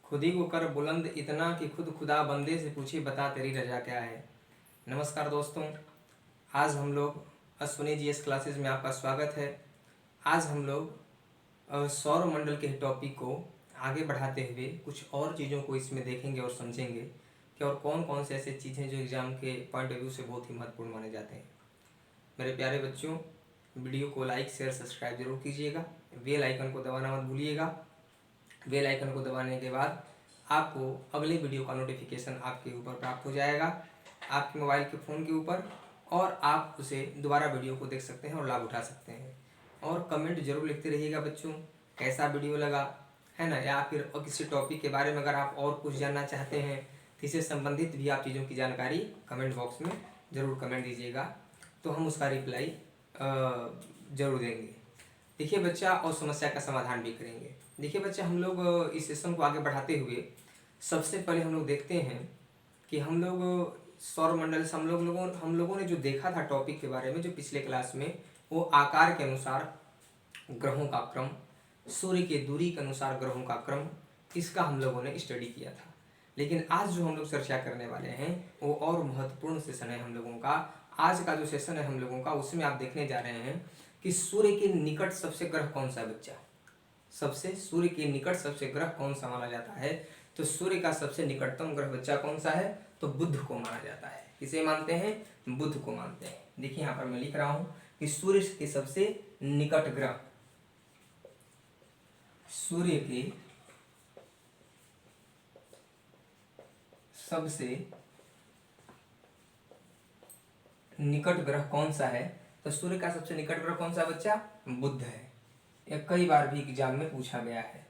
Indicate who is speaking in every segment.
Speaker 1: खुद ही को कर बुलंद इतना कि खुद खुदा बंदे से पूछे बता तेरी रजा क्या है। नमस्कार दोस्तों, आज हम लोग अश्विनी जीएस क्लासेस में आपका स्वागत है। आज हम लोग सौर मंडल के टॉपिक को आगे बढ़ाते हुए कुछ और चीज़ों को इसमें देखेंगे और समझेंगे कि और कौन कौन से ऐसे चीज़ें जो एग्ज़ाम के पॉइंट ऑफ व्यू से बहुत ही महत्वपूर्ण माने जाते हैं। मेरे प्यारे बच्चों, वीडियो को लाइक शेयर सब्सक्राइब जरूर कीजिएगा। बेल आइकन को दबाना मत भूलिएगा। बेल आइकन को दबाने के बाद आपको अगले वीडियो का नोटिफिकेशन आपके ऊपर प्राप्त हो जाएगा, आपके मोबाइल के फ़ोन के ऊपर, और आप उसे दोबारा वीडियो को देख सकते हैं और लाभ उठा सकते हैं। और कमेंट जरूर लिखते रहिएगा बच्चों, कैसा वीडियो लगा है ना, या फिर किसी टॉपिक के बारे में अगर आप और कुछ जानना चाहते हैं तो इससे संबंधित भी आप चीज़ों की जानकारी कमेंट बॉक्स में ज़रूर कमेंट दीजिएगा, तो हम उसका रिप्लाई ज़रूर देंगे। देखिए बच्चा, और समस्या का समाधान भी करेंगे। देखिए बच्चा, हम लोग इस सेशन को आगे बढ़ाते हुए सबसे पहले हम लोग देखते हैं कि हम लोग सौर मंडल से हम लोगों ने जो देखा था टॉपिक के बारे में जो पिछले क्लास में, वो आकार के अनुसार ग्रहों का क्रम, सूर्य की दूरी के अनुसार ग्रहों का क्रम, इसका हम लोगों ने स्टडी किया था। लेकिन आज जो हम लोग चर्चा करने वाले हैं वो और महत्वपूर्ण सेशन है हम लोगों का। आज का जो सेशन है हम लोगों का, उसमें आप देखने जा रहे हैं कि सूर्य के निकट सबसे ग्रह कौन सा बच्चा, सूर्य के निकट सबसे ग्रह कौन सा माना जाता है। तो सूर्य का सबसे निकटतम ग्रह बच्चा कौन सा है, तो बुध को माना जाता है। किसे मानते हैं, बुध को मानते हैं। देखिए यहाँ पर मैं लिख रहा हूं कि सूर्य के सबसे निकट ग्रह, सूर्य के सबसे निकट ग्रह कौन सा है, तो सूर्य का सबसे निकट ग्रह कौन सा बच्चा, बुध है। यह कई बार भी एग्जाम में पूछा गया है,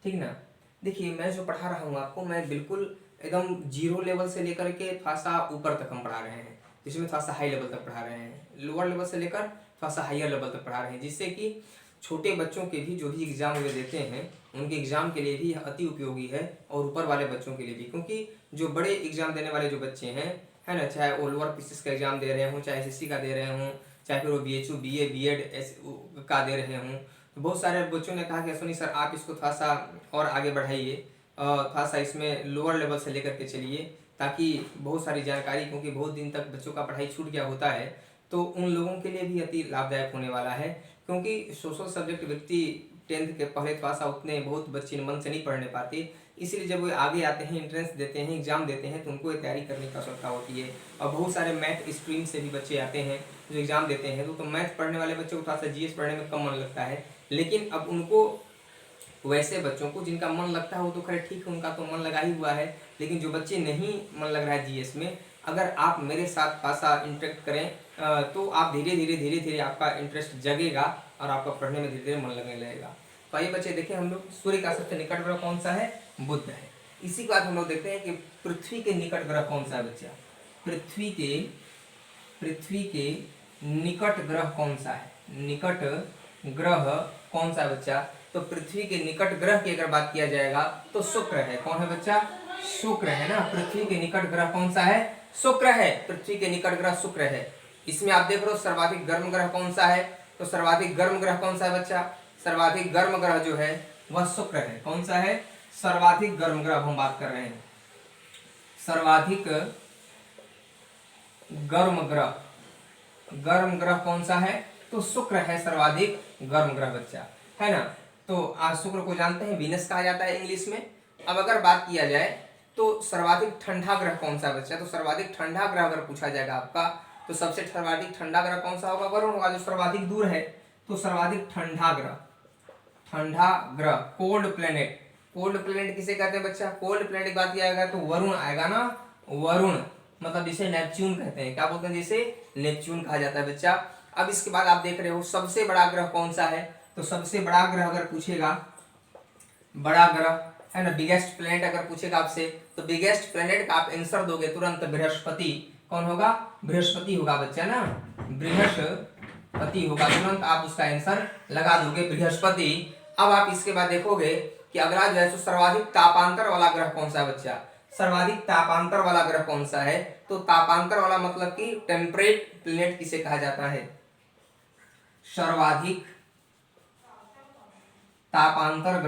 Speaker 1: ठीक ना। देखिए मैं जो पढ़ा रहा हूँ आपको, मैं बिल्कुल एकदम जीरो लेवल से लेकर के थोड़ा सा ऊपर तक हम पढ़ा रहे हैं, जिसमें थोड़ा सा हाई लेवल तक पढ़ा रहे हैं, लोअर लेवल से लेकर थोड़ा सा हायर लेवल तक पढ़ा रहे हैं, जिससे कि छोटे बच्चों के भी जो भी एग्जाम वे देते हैं उनके एग्जाम के लिए भी अति उपयोगी है, और ऊपर वाले बच्चों के लिए भी। क्योंकि जो बड़े एग्जाम देने वाले जो बच्चे हैं, है ना, चाहे वो लोअर पीसीएस का एग्जाम दे रहे हों, चाहे एसएससी का दे रहे हों, चाहे फिर वो बीएचयू बीए बीएड का दे रहे हों, तो बहुत सारे बच्चों ने कहा कि अश्विनी सर आप इसको थोड़ा सा और आगे बढ़ाइए, थोड़ा सा इसमें लोअर लेवल से लेकर के चलिए, ताकि बहुत सारी जानकारी, क्योंकि बहुत दिन तक बच्चों का पढ़ाई छूट गया होता है, तो उन लोगों के लिए भी अति लाभदायक होने वाला है। क्योंकि सोशल सब्जेक्ट व्यक्ति 10th के पहले थोड़ा सा उतने बहुत बच्चे मन से नहीं पढ़ने पाते, इसलिए जब वो आगे आते हैं, एंट्रेंस देते हैं, एग्जाम देते हैं, तो उनको ये तैयारी करने की आवश्यकता होती है। और बहुत सारे मैथ स्ट्रीम से भी बच्चे आते हैं जो एग्जाम देते हैं, तो मैथ पढ़ने वाले बच्चों को थोड़ा सा जीएस पढ़ने में कम मन लगता है। लेकिन अब उनको, वैसे बच्चों को जिनका मन लगता है वो तो खैर ठीक है, उनका तो मन लगा ही हुआ है, लेकिन जो बच्चे नहीं मन लग रहा है जीएस में, अगर आप मेरे साथ पासा इंटरेक्ट करें तो आप धीरे धीरे आपका इंटरेस्ट जगेगा और आपका पढ़ने में धीरे धीरे मन लगने लगेगा। तो आइए बच्चे देखें, हम लोग सूर्य का सबसे निकट ग्रह कौन सा है, बुध है। इसी के बाद हम लोग देखते हैं कि पृथ्वी के निकट ग्रह कौन सा है बच्चा, पृथ्वी के निकट ग्रह कौन सा है, निकट ग्रह कौन सा है बच्चा। तो पृथ्वी के निकट ग्रह की अगर बात किया जाएगा तो शुक्र है। कौन है बच्चा, शुक्र है ना। पृथ्वी के निकट ग्रह कौन सा है, शुक्र है। पृथ्वी के निकट ग्रह शुक्र है। इसमें आप देख रहे हो सर्वाधिक गर्म ग्रह कौन सा है, तो सर्वाधिक गर्म ग्रह कौन सा है बच्चा, सर्वाधिक गर्म ग्रह जो है वह शुक्र है। कौन सा है, सर्वाधिक गर्म ग्रह हम बात कर रहे हैं, सर्वाधिक गर्म ग्रह कौन सा है, तो शुक्र है सर्वाधिक गर्म ग्रह बच्चा, है ना। तो आज शुक्र को जानते हैं वीनस कहा जाता है इंग्लिश में। अब अगर बात किया जाए तो सर्वाधिक ठंडा ग्रह कौन सा बच्चा, तो सर्वाधिक ठंडा ग्रह अगर पूछा जाएगा आपका, तो सबसे सर्वाधिक ठंडा ग्रह कौन सा होगा, वरुण होगा, जो सर्वाधिक दूर है। तो सर्वाधिक ठंडा ग्रह कोल्ड प्लेनेट किसे कहते हैं बच्चा, कोल्ड प्लेनेट की बात किया जाएगा तो वरुण आएगा ना। वरुण मतलब जिसे नेपच्यून कहते हैं, क्या बोलते हैं, जिसे नेपच्यून कहा जाता है बच्चा। अब इसके बाद आप देख रहे हो सबसे बड़ा ग्रह कौन सा है, तो सबसे बड़ा ग्रह अगर पूछेगा, बड़ा ग्रह है ना, बिगेस्ट प्लेनेट अगर पूछेगा आपसे, तो बिगेस्ट प्लेनेट का आप आंसर दोगे तुरंत बृहस्पति। कौन होगा, बृहस्पति होगा बच्चा ना, बृहस्पति होगा, तुरंत आप उसका आंसर लगा दोगे बृहस्पति। अब आप इसके बाद देखोगे कि अगला जो है तो सर्वाधिक तापांतर वाला ग्रह कौन सा है बच्चा, सर्वाधिक तापांतर वाला ग्रह कौन सा है, तो तापांतर वाला मतलब कि टेम्परेट प्लेनेट किसे कहा जाता है, सर्वाधिक तापांतर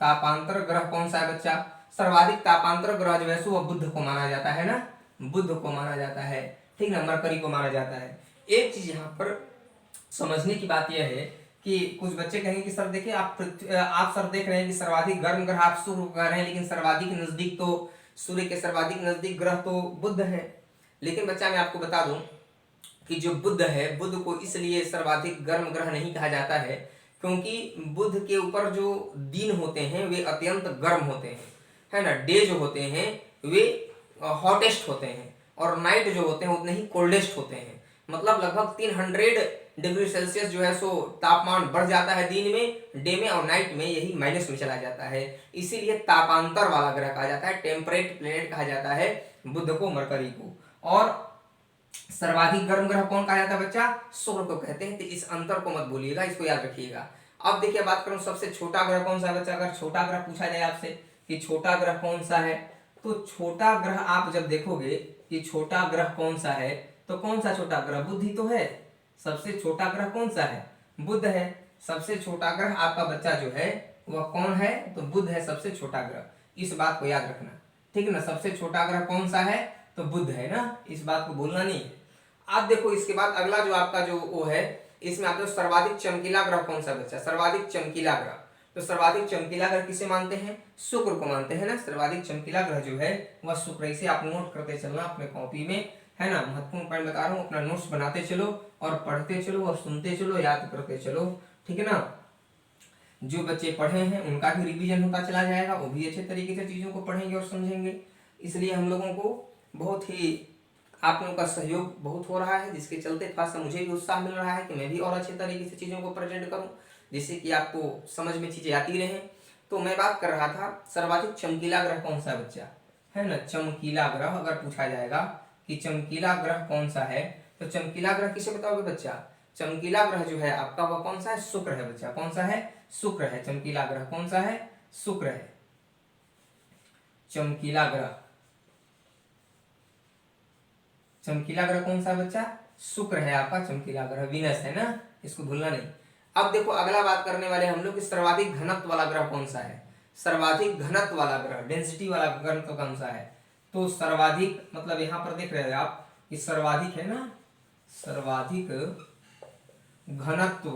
Speaker 1: तापांतर ग्रह कौन सा है बच्चा? सर्वाधिक तापांतर ग्रह जो है सो वह बुध को माना जाता है ना, बुध को माना जाता है, ठीक ना, मरकरी को माना जाता है। एक चीज यहाँ पर समझने की बात यह है कि कुछ बच्चे कहेंगे कि सर देखिए आप सर देख रहे हैं कि सर्वाधिक गर्म ग्रह आप सूर्य को कह रहे हैं, लेकिन सर्वाधिक नजदीक तो सूर्य के सर्वाधिक नजदीक ग्रह तो बुध है। लेकिन बच्चा मैं आपको बता दूं कि जो बुध है, बुध को इसलिए सर्वाधिक गर्म ग्रह नहीं कहा जाता है क्योंकि बुध के ऊपर जो दिन होते हैं वे अत्यंत गर्म होते हैं, है ना। डे जो होते हैं वे हॉटेस्ट होते हैं और नाइट जो होते हैं उतने ही कोल्डेस्ट होते हैं। मतलब लगभग 300 डिग्री सेल्सियस जो है सो तापमान बढ़ जाता है दिन में, डे में, और नाइट में यही माइनस में चला जाता है। इसीलिए तापांतर वाला ग्रह कहा जाता है, टेम्परेट प्लेनेट कहा जाता है बुध को, मरकरी को। और सर्वाधिक गर्म ग्रह कौन कहा जाता है बच्चा? शुक्र को कहते हैं। तो इस अंतर को मत भूलिएगा, इसको याद रखिएगा। अब देखिए बात करूं सबसे छोटा ग्रह कौन सा है बच्चा। अगर छोटा ग्रह पूछा जाए आपसे कि छोटा ग्रह कौन सा है, तो छोटा ग्रह आप जब देखोगे कि छोटा ग्रह कौन सा है, तो कौन सा छोटा ग्रह? बुध ही तो है। सबसे छोटा ग्रह कौन सा है? बुध है। सबसे छोटा ग्रह आपका बच्चा जो है वह कौन है? तो बुध है सबसे छोटा ग्रह। इस बात को याद रखना, ठीक है ना। सबसे छोटा ग्रह कौन सा है? तो बुध है ना, इस बात को भूलना नहीं है। आप देखो इसके बाद अगला जो आपका जो वो है, इसमें आप सर्वाधिक चमकीला ग्रह कौन सा बच्चा? सर्वाधिक चमकीला ग्रह। तो सर्वाधिक चमकीला ग्रह किसे मानते हैं? शुक्र को मानते हैं ना। सर्वाधिक चमकीला ग्रह जो है वह शुक्र। इसे आप नोट करते चलना अपने कॉपी में, है ना। महत्वपूर्ण पॉइंट बता रहा हूँ, अपना नोट्स बनाते चलो और पढ़ते चलो और सुनते चलो, याद करते चलो, ठीक है ना। जो बच्चे पढ़े हैं उनका भी रिवीजन होता चला जाएगा, वो भी अच्छे तरीके से चीज़ों को पढ़ेंगे और समझेंगे। इसलिए हम लोगों को बहुत ही आप लोगों का सहयोग बहुत हो रहा है, जिसके चलते थोड़ा सा मुझे भी उत्साह मिल रहा है कि मैं भी और अच्छे तरीके से चीज़ों को प्रेजेंट करूं, जिससे कि आपको समझ में चीज़ें आती रहें। तो मैं बात कर रहा था सर्वाधिक चमकीला ग्रह कौन सा बच्चा, है ना। चमकीला ग्रह अगर पूछा जाएगा कि चमकीला ग्रह कौन सा है, तो चमकीला ग्रह किसे बताओगे बच्चा? चमकीला ग्रह जो है आपका वह कौन सा है? शुक्र है बच्चा। कौन सा है? शुक्र है। चमकीला ग्रह कौन सा है? शुक्र है। चमकीला ग्रह, चमकीला ग्रह कौन सा बच्चा? शुक्र है आपका चमकीला ग्रह। वीनस है ना, इसको भूलना नहीं। अब देखो अगला बात करने वाले हम लोग कि सर्वाधिक घनत्व वाला ग्रह कौन सा है। सर्वाधिक घनत्व वाला ग्रह, डेंसिटी वाला ग्रह तो कौन सा है? तो सर्वाधिक मतलब यहाँ पर देख रहे हैं आप कि सर्वाधिक है ना, सर्वाधिक घनत्व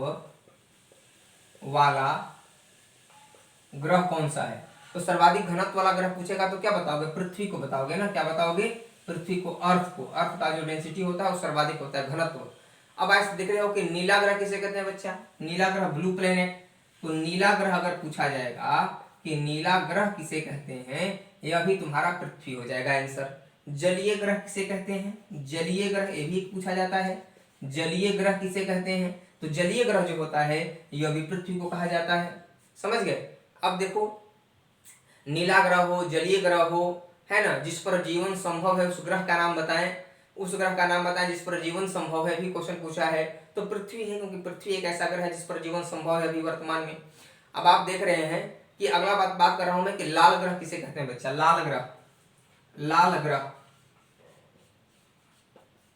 Speaker 1: वाला ग्रह कौन सा है? तो सर्वाधिक घनत्व वाला ग्रह पूछेगा तो क्या बताओगे? पृथ्वी को बताओगे ना। क्या बताओगे? पृथ्वी को, अर्थ को। अर्थ का जो डेंसिटी होता है वो सर्वाधिक होता है, घनत्व। अब ऐसे देख रहे हो कि नीला ग्रह किसे कहते हैं बच्चा? नीला ग्रह, ब्लू प्लेनेट। तो नीला ग्रह अगर पूछा जाएगा कि नीला ग्रह किसे कहते हैं, यह भी तुम्हारा पृथ्वी हो जाएगा आंसर। जलीय ग्रह किसे कहते हैं? जलीय ग्रह ये भी पूछा जाता है। जलीय ग्रह किसे कहते हैं? तो जलीय ग्रह जो होता है यह भी पृथ्वी को कहा जाता है। समझ गए? अब देखो नीला ग्रह हो, जलीय ग्रह हो, है ना, जिस पर जीवन संभव है उस ग्रह का नाम बताएं। उस ग्रह का नाम बताएं जिस पर जीवन संभव है, भी क्वेश्चन पूछा है। तो पृथ्वी है, क्योंकि पृथ्वी एक ऐसा ग्रह है जिस पर जीवन संभव है अभी वर्तमान में। अब आप देख रहे हैं कि अगला बात कर रहा हूं मैं कि लाल ग्रह किसे कहते हैं बच्चा? लाल ग्रह, लाल ग्रह,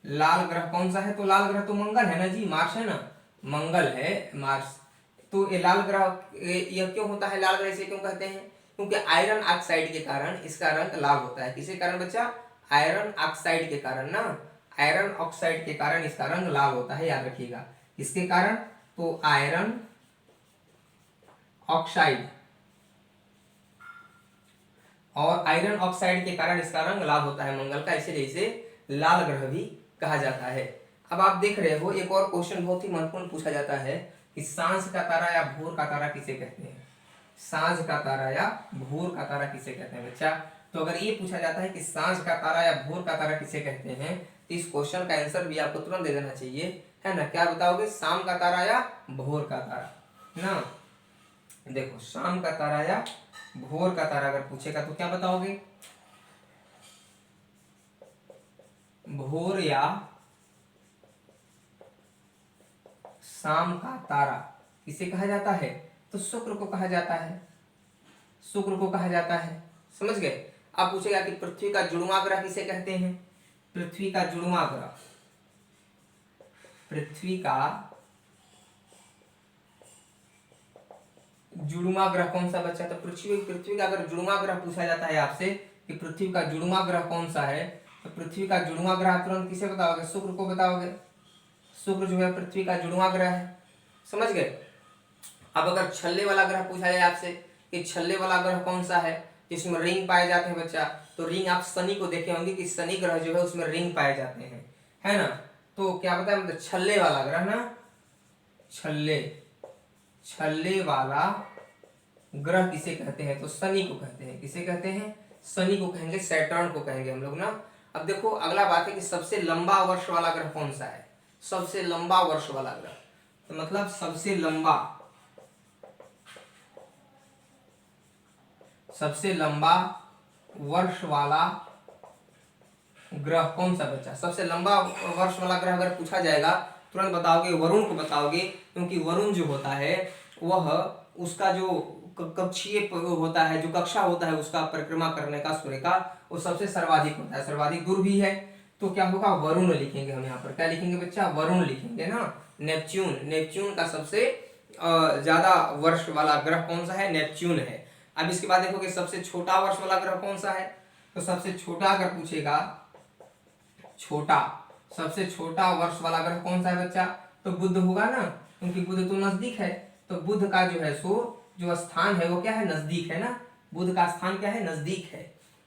Speaker 1: लाल ग्रह कौन सा है? तो लाल ग्रह तो मंगल है ना जी, मार्स है ना, मंगल है, मार्स। तो ये लाल ग्रह यह क्यों होता है? लाल ग्रह इसे क्यों कहते हैं? क्योंकि आयरन ऑक्साइड के कारण इसका रंग लाल होता है। किसके कारण बच्चा? आयरन ऑक्साइड के कारण ना, आयरन ऑक्साइड के कारण इसका रंग लाल होता है, याद रखिएगा। किसके कारण? तो आयरन ऑक्साइड, और आयरन ऑक्साइड के कारण इसका रंग लाल होता है मंगल का, इसीलिए इसे लाल ग्रह भी कहा जाता है। अब आप देख रहे हो एक और क्वेश्चन बहुत ही महत्वपूर्ण पूछा जाता है कि सांझ का तारा या भोर का तारा किसे कहते हैं? सांझ का तारा या भोर का तारा किसे कहते हैं बच्चा? तो अगर ये पूछा जाता है कि सांझ का तारा या भोर का तारा किसे कहते हैं, तो इस क्वेश्चन का आंसर भी आपको तुरंत दे देना चाहिए, है ना। क्या बताओगे? शाम का तारा या भोर का तारा ना। देखो शाम का तारा या भोर का तारा अगर पूछेगा तो क्या बताओगे? भोर या शाम का तारा किसे कहा जाता है? तो शुक्र को कहा जाता है, शुक्र को कहा जाता है। समझ गए? अब पूछेगा कि पृथ्वी का जुड़वां ग्रह किसे कहते हैं? पृथ्वी का जुड़वां ग्रह, पृथ्वी का जुड़वा ग्रह कौन सा बच्चा? तो पृथ्वी पृथ्वी का अगर जुड़वा ग्रह पूछा जाता है आपसे कि पृथ्वी का जुड़वा ग्रह कौन सा है, तो पृथ्वी का जुड़वा ग्रह तुरंत किसे बताओगे? शुक्र को बताओगे। शुक्र जो है पृथ्वी का जुड़वा ग्रह है, समझ गए। अब अगर छल्ले वाला ग्रह पूछा जाए आपसे कि छल्ले वाला ग्रह कौन सा है जिसमें रिंग पाए जाते हैं बच्चा, तो रिंग आप शनि को देखे होंगे कि शनि ग्रह जो है उसमें रिंग पाए जाते हैं, है ना। तो क्या बताया मतलब छल्ले वाला ग्रह ना, छल्ले वाला ग्रह किसे कहते हैं? तो शनि को कहते हैं। किसे कहते हैं? शनि को कहेंगे, सैटर्न को कहेंगे हम लोग ना। अब देखो अगला बात है कि सबसे लंबा वर्ष वाला ग्रह कौन सा है? सबसे लंबा वर्ष वाला ग्रह, तो मतलब सबसे लंबा वर्ष वाला ग्रह कौन सा बच्चा? सबसे लंबा वर्ष वाला ग्रह अगर पूछा जाएगा तुरंत बताओगे वरुण को बताओगे, क्योंकि वरुण जो होता है वह उसका जो कक्षीय होता है, जो कक्षा होता है उसका परिक्रमा करने का सूर्य का, वो सबसे सर्वाधिक होता है, सर्वाधिक दूर भी है। तो क्या होगा? वरुण लिखेंगे हम यहाँ पर। क्या लिखेंगे बच्चा? वरुण लिखेंगे ना। नेपच्यून का सबसे ज्यादा वर्ष वाला ग्रह कौन सा है? नेपच्यून है। अब इसके बाद देखो कि सबसे छोटा वर्ष वाला ग्रह कौन सा है, तो सबसे छोटा अगर पूछेगा, सबसे छोटा वर्ष वाला ग्रह कौन सा है बच्चा? तो बुध होगा ना, क्योंकि बुध तो नजदीक है। तो बुध का जो है सो जो स्थान है वो क्या है? नजदीक है ना। बुध का स्थान क्या है? नजदीक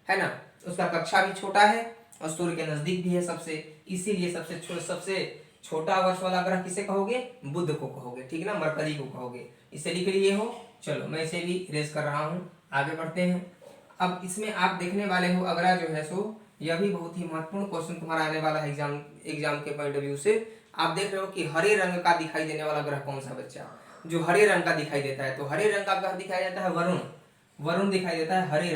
Speaker 1: है ना। उसका कक्षा भी छोटा है और सूर्य के नजदीक भी है सबसे, इसीलिए सबसे छोटा वर्ष वाला ग्रह किसे कहोगे? बुध को कहोगे, ठीक ना, मरकरी को कहोगे। इसे लिख लिए हो। चलो मैं इसे भी इरेज कर रहा हूँ, आगे बढ़ते हैं। अब इसमें आप देखने वाले हो अगला जो है सो यह भी बहुत ही महत्वपूर्ण क्वेश्चन तुम्हारा आने वाला है एग्जाम के पॉइंट ऑफ व्यू से। आप देख रहे हो कि हरे रंग का दिखाई देने वाला ग्रह कौन सा बच्चा? जो हरे रंग का दिखाई देता है, तो हरे रंग का ग्रह दिखाई देता है वरुण दिखाई देता है हरे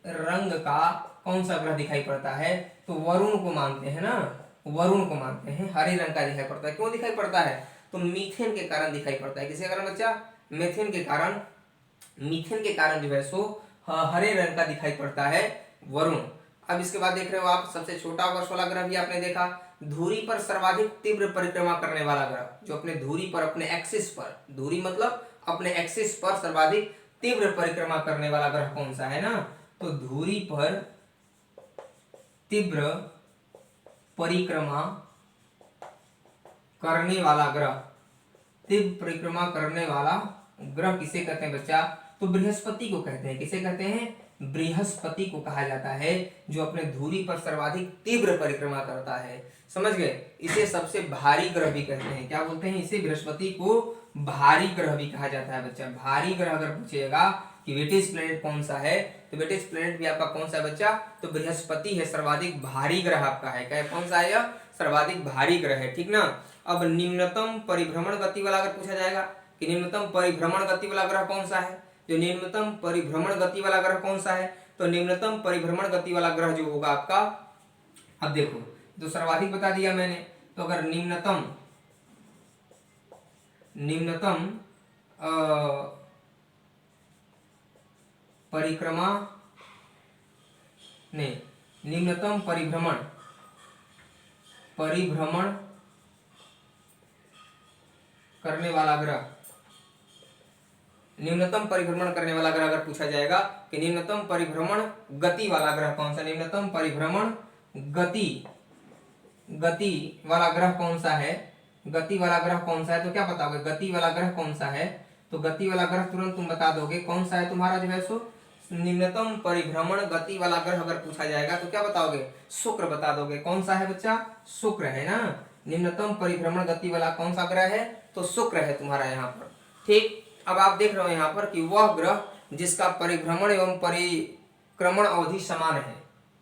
Speaker 1: रंग का कौन सा ग्रह दिखाई पड़ता है? तो वरुण को मानते हैं ना, वरुण को मानते हैं, हरे रंग का दिखाई पड़ता है। क्यों दिखाई पड़ता है? तो मीथेन के कारण दिखाई पड़ता है। किसके कारण बच्चा? मीथेन के कारण जो है सो हरे रंग का दिखाई पड़ता है वरुण। अब इसके बाद देख रहे हो आप सबसे छोटा वर्ष वाला ग्रह भी आपने देखा, धुरी पर सर्वाधिक तीव्र परिक्रमा करने वाला ग्रह, जो अपने धुरी पर, अपने एक्सिस पर, धुरी मतलब अपने एक्सिस पर सर्वाधिक तीव्र परिक्रमा करने वाला ग्रह कौन सा है ना? तो धुरी पर तीव्र परिक्रमा करने वाला ग्रह किसे कहते हैं बच्चा? तो बृहस्पति को कहते हैं। किसे कहते हैं? बृहस्पति को कहा जाता है, जो अपने धुरी पर सर्वाधिक तीव्र परिक्रमा करता है, समझ गए। इसे सबसे भारी ग्रह भी कहते हैं। क्या बोलते हैं इसे? बृहस्पति को भारी ग्रह भी कहा जाता है बच्चा। भारी ग्रह अगर पूछेगा कि वेटेज प्लेनेट कौन सा है, तो वेटेज प्लेनेट भी आपका कौन सा है बच्चा? तो बृहस्पति है, सर्वाधिक भारी ग्रह आपका है। क्या कौन सा है? यह सर्वाधिक भारी ग्रह है, ठीक ना। अब निम्नतम परिभ्रमण गति वाला अगर पूछा जाएगा कि निम्नतम परिभ्रमण गति वाला ग्रह कौन सा है, जो निम्नतम परिभ्रमण गति वाला ग्रह कौन सा है, तो निम्नतम परिभ्रमण गति वाला ग्रह जो होगा आपका, अब देखो तो सर्वाधिक बता दिया मैंने, तो अगर निम्नतम परिक्रमा नहीं, निम्नतम परिभ्रमण करने वाला ग्रह, न्यूनतम परिभ्रमण करने वाला ग्रह अगर पूछा जाएगा कि न्यूनतम परिभ्रमण गति वाला ग्रह कौन सा, न्यूनतम परिभ्रमण गति वाला ग्रह कौन सा है, गति वाला ग्रह कौन सा है, तो क्या बताओगे गति वाला ग्रह कौन सा है? तो गति वाला ग्रह तुरंत तुम बता दोगे कौन सा है तुम्हारा जो है सो निम्नतम परिभ्रमण गति वाला ग्रह अगर पूछा जाएगा तो क्या बताओगे? शुक्र बता दोगे। कौन सा है बच्चा? शुक्र है ना। निम्नतम परिभ्रमण गति वाला कौन सा ग्रह है? तो शुक्र है तुम्हारा यहाँ पर, ठीक। अब आप देख रहे हो यहाँ पर कि वह ग्रह जिसका परिभ्रमण एवं परिक्रमण अवधि समान है,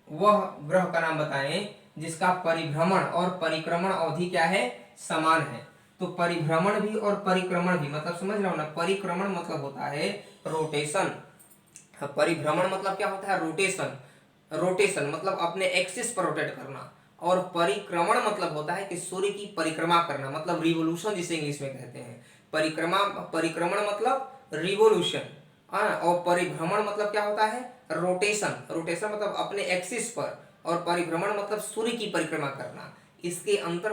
Speaker 1: वह ग्रह का नाम बताएं जिसका परिभ्रमण और परिक्रमण अवधि क्या है? समान है। तो परिभ्रमण भी और परिक्रमण भी मतलब समझ रहे हो ना, परिक्रमण मतलब होता है रोटेशन, परिभ्रमण मतलब क्या होता है? रोटेशन मतलब अपने एक्सिस पर रोटेट करना, और परिक्रमण मतलब होता है कि सूर्य की परिक्रमा करना, मतलब रिवोल्यूशन जिसे इंग्लिश में कहते हैं। परिक्रमण मतलब रिवोल्यूशन, और परिभ्रमण मतलब क्या होता है? रोटेशन मतलब अपने एक्सिस पर, और परिभ्रमण मतलब सूर्य की परिक्रमा करना। इसके अंतर